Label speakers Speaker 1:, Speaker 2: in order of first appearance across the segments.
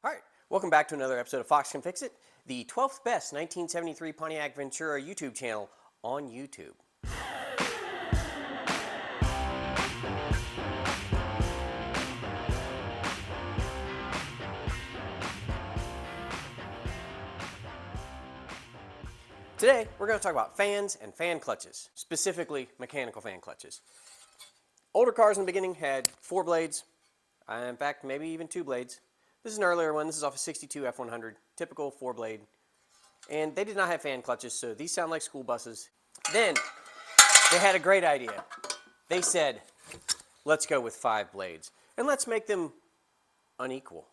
Speaker 1: All right, welcome back to another episode of Fox Can Fix It, the 12th best 1973 Pontiac Ventura YouTube channel on YouTube. Today, we're going to talk about fans and fan clutches, specifically mechanical fan clutches. Older cars in the beginning had 4 blades, in fact, maybe even 2 blades. This is an earlier one. This is off a 62 F100, typical 4-blade. And they did not have fan clutches, so these sound like school buses. Then, they had a great idea. They said, let's go with 5 blades, and let's make them unequal.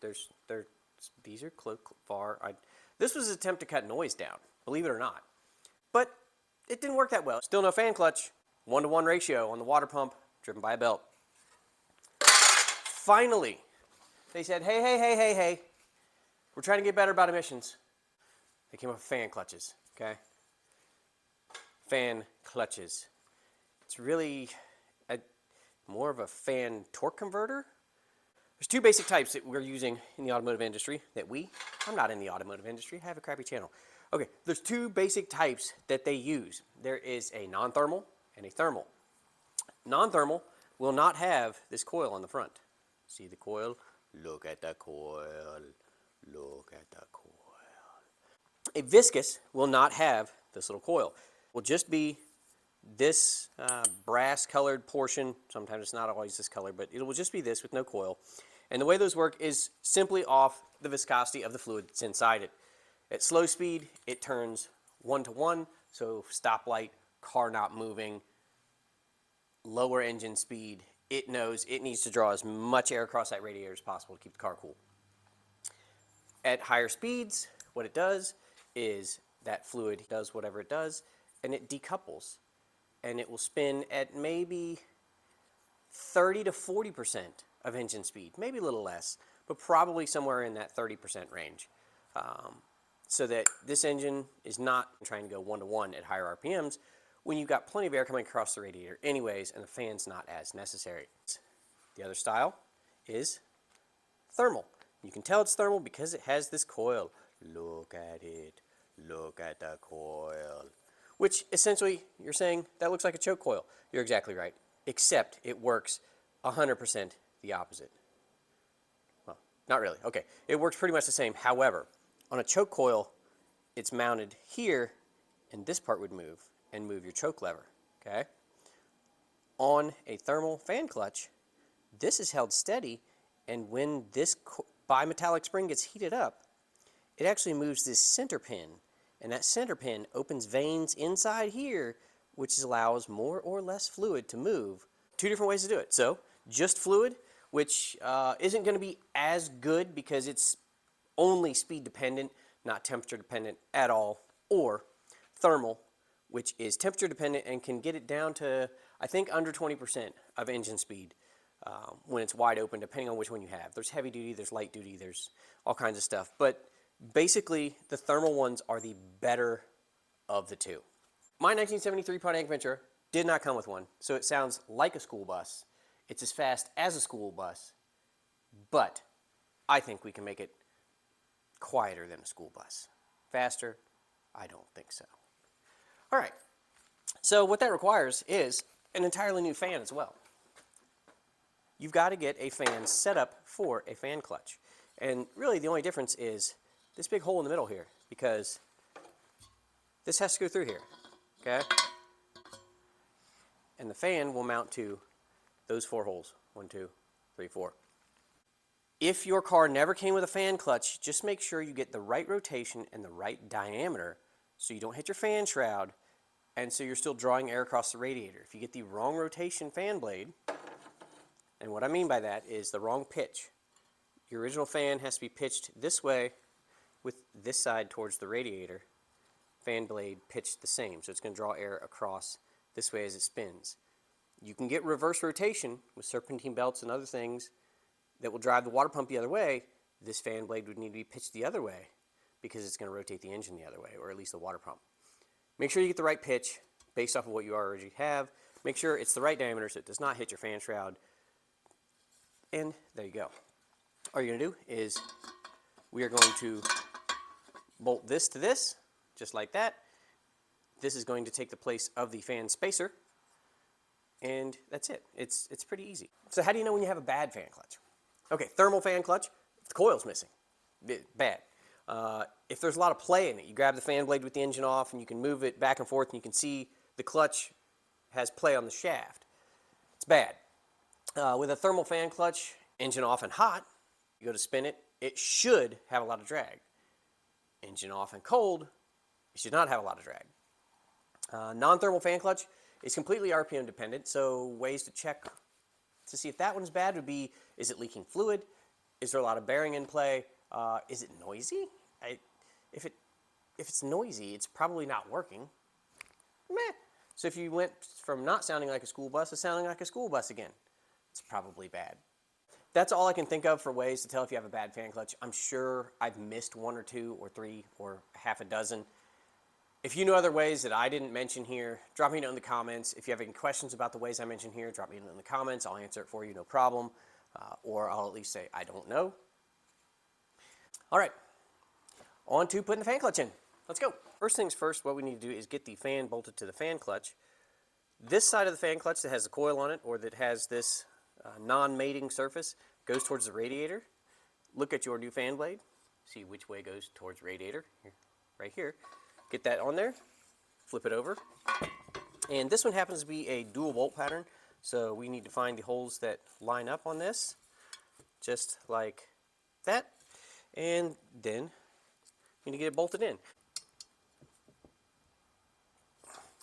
Speaker 1: These are far. This was an attempt to cut noise down, believe it or not. But it didn't work that well. Still no fan clutch. 1-to-1 ratio on the water pump, driven by a belt. Finally, they said, hey, we're trying to get better about emissions. They came up with fan clutches, okay? Fan clutches. It's really more of a fan torque converter. There's 2 basic types that we're using in the automotive industry I'm not in the automotive industry, I have a crappy channel. Okay, there's 2 basic types that they use. There is a non-thermal and a thermal. Non-thermal will not have this coil on the front. See the coil? Look at the coil. Look at the coil. A viscous will not have this little coil. It will just be this brass colored portion. Sometimes it's not always this color, but it will just be this with no coil. And the way those work is simply off the viscosity of the fluid that's inside it. At slow speed, it turns 1-to-1, so stoplight, car not moving, lower engine speed, it knows it needs to draw as much air across that radiator as possible to keep the car cool. At higher speeds, what it does is that fluid does whatever it does, and it decouples. And it will spin at maybe 30 to 40% of engine speed, maybe a little less, but probably somewhere in that 30% range. So that this engine is not trying to go 1-to-1 at higher RPMs when you've got plenty of air coming across the radiator anyways, and the fan's not as necessary. The other style is thermal. You can tell it's thermal because it has this coil. Look at it. Look at the coil. Which essentially, you're saying, that looks like a choke coil. You're exactly right. Except it works 100% the opposite. Well, not really. Okay, it works pretty much the same. However, on a choke coil, it's mounted here, and this part would move, and move your choke lever, okay? On a thermal fan clutch, this is held steady, and when this bimetallic spring gets heated up, it actually moves this center pin, and that center pin opens veins inside here, which allows more or less fluid to move. 2 different ways to do it. So, just fluid, which isn't going to be as good because it's only speed dependent, not temperature dependent at all, or thermal, which is temperature dependent and can get it down to, I think, under 20% of engine speed when it's wide open, depending on which one you have. There's heavy duty, there's light duty, there's all kinds of stuff. But basically, the thermal ones are the better of the 2. My 1973 Pontiac Ventura did not come with one, so it sounds like a school bus. It's as fast as a school bus, but I think we can make it quieter than a school bus. Faster? I don't think so. All right, so what that requires is an entirely new fan as well. You've got to get a fan set up for a fan clutch. And really the only difference is this big hole in the middle here, because this has to go through here, okay? And the fan will mount to those 4 holes. 1, 2, 3, 4. If your car never came with a fan clutch, just make sure you get the right rotation and the right diameter so you don't hit your fan shroud and so you're still drawing air across the radiator. If you get the wrong rotation fan blade, and what I mean by that is the wrong pitch. Your original fan has to be pitched this way with this side towards the radiator. Fan blade pitched the same, so it's going to draw air across this way as it spins. You can get reverse rotation with serpentine belts and other things that will drive the water pump the other way. This fan blade would need to be pitched the other way because it's going to rotate the engine the other way, or at least the water pump. Make sure you get the right pitch based off of what you already have. Make sure it's the right diameter so it does not hit your fan shroud. And there you go. all you're going to do is we are going to bolt this to this, just like that. This is going to take the place of the fan spacer, and that's it. It's pretty easy. So how do you know when you have a bad fan clutch? Okay, thermal fan clutch, if the coil's missing, bad. If there's a lot of play in it, you grab the fan blade with the engine off and you can move it back and forth and you can see the clutch has play on the shaft. It's bad. With a thermal fan clutch, engine off and hot, you go to spin it, it should have a lot of drag. Engine off and cold, it should not have a lot of drag. Non-thermal fan clutch is completely RPM dependent, so ways to check to see if that one's bad would be, is it leaking fluid? Is there a lot of bearing in play? Is it noisy? If it's noisy, it's probably not working. Meh. So if you went from not sounding like a school bus to sounding like a school bus again, it's probably bad. That's all I can think of for ways to tell if you have a bad fan clutch. I'm sure I've missed one or two or three or half a dozen. If you know other ways that I didn't mention here, drop me a note in the comments. If you have any questions about the ways I mentioned here, drop me a note in the comments. I'll answer it for you, no problem. Or I'll at least say, I don't know. All right, on to putting the fan clutch in. Let's go. First things first, what we need to do is get the fan bolted to the fan clutch. This side of the fan clutch that has the coil on it or that has this non-mating surface goes towards the radiator. Look at your new fan blade. See which way goes towards radiator. Here, right here. Get that on there. Flip it over. And this one happens to be a dual bolt pattern. So we need to find the holes that line up on this. Just like that. And then you need to get it bolted in.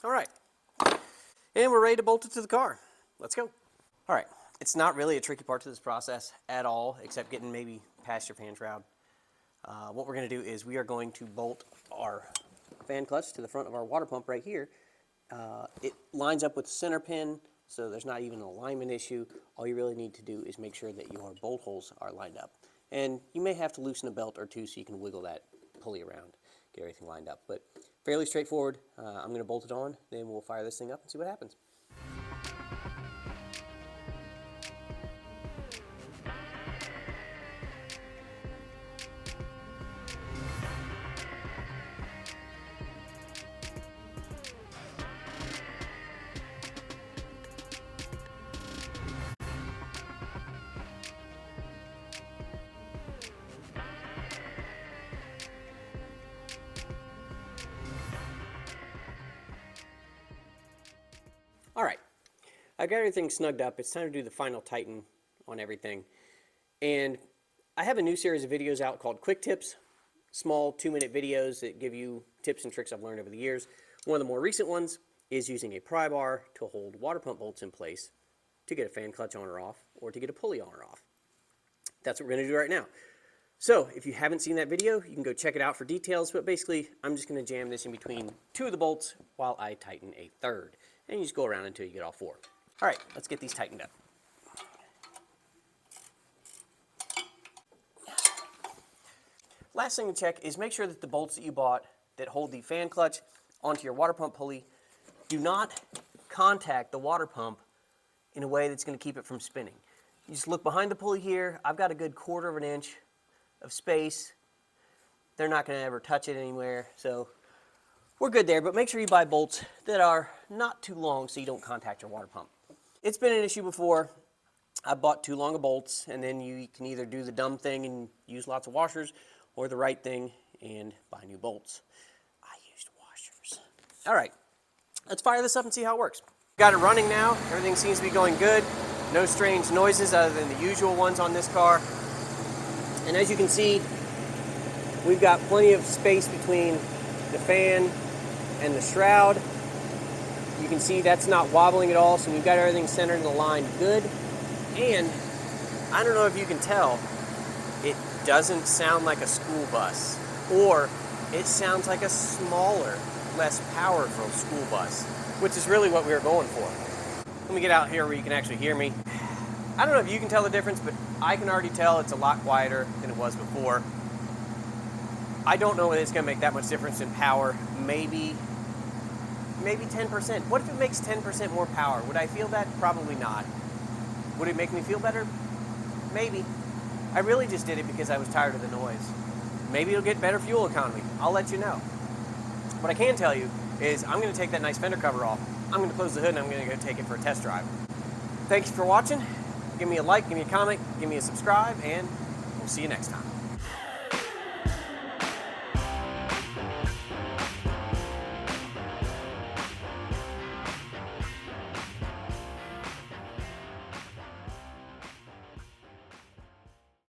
Speaker 1: All right. And we're ready to bolt it to the car. Let's go. All right. It's not really a tricky part to this process at all, except getting maybe past your fan shroud. What we're going to do is we are going to bolt our fan clutch to the front of our water pump right here. It lines up with the center pin, so there's not even an alignment issue. All you really need to do is make sure that your bolt holes are lined up. And you may have to loosen a belt or two so you can wiggle that pulley around, get everything lined up. But fairly straightforward. I'm going to bolt it on, then we'll fire this thing up and see what happens. All right, I got everything snugged up. It's time to do the final tighten on everything. And I have a new series of videos out called Quick Tips, small 2-minute videos that give you tips and tricks I've learned over the years. One of the more recent ones is using a pry bar to hold water pump bolts in place to get a fan clutch on or off, or to get a pulley on or off. That's what we're going to do right now. So if you haven't seen that video, you can go check it out for details, but basically I'm just going to jam this in between 2 of the bolts while I tighten a 3rd. And you just go around until you get all 4. All right, let's get these tightened up. Last thing to check is make sure that the bolts that you bought that hold the fan clutch onto your water pump pulley do not contact the water pump in a way that's going to keep it from spinning. You just look behind the pulley here. I've got a good 1/4 of an inch of space. They're not going to ever touch it anywhere, so we're good there, but make sure you buy bolts that are not too long so you don't contact your water pump. It's been an issue before. I bought too long of bolts, and then you can either do the dumb thing and use lots of washers, or the right thing and buy new bolts. I used washers. All right, let's fire this up and see how it works. Got it running now. Everything seems to be going good. No strange noises other than the usual ones on this car. And as you can see, we've got plenty of space between the fan and the shroud. You can see that's not wobbling at all, so we've got everything centered in the line good. And I don't know if you can tell, it doesn't sound like a school bus, or it sounds like a smaller, less powerful school bus, which is really what we were going for. Let me get out here where you can actually hear me. I don't know if you can tell the difference, but I can already tell it's a lot quieter than it was before. I don't know whether it's going to make that much difference in power. Maybe 10%. What if it makes 10% more power? Would I feel that? Probably not. Would it make me feel better? Maybe. I really just did it because I was tired of the noise. Maybe it'll get better fuel economy. I'll let you know. What I can tell you is I'm going to take that nice fender cover off. I'm going to close the hood and I'm going to go take it for a test drive. Thanks for watching. Give me a like, give me a comment, give me a subscribe, and we'll see you next time.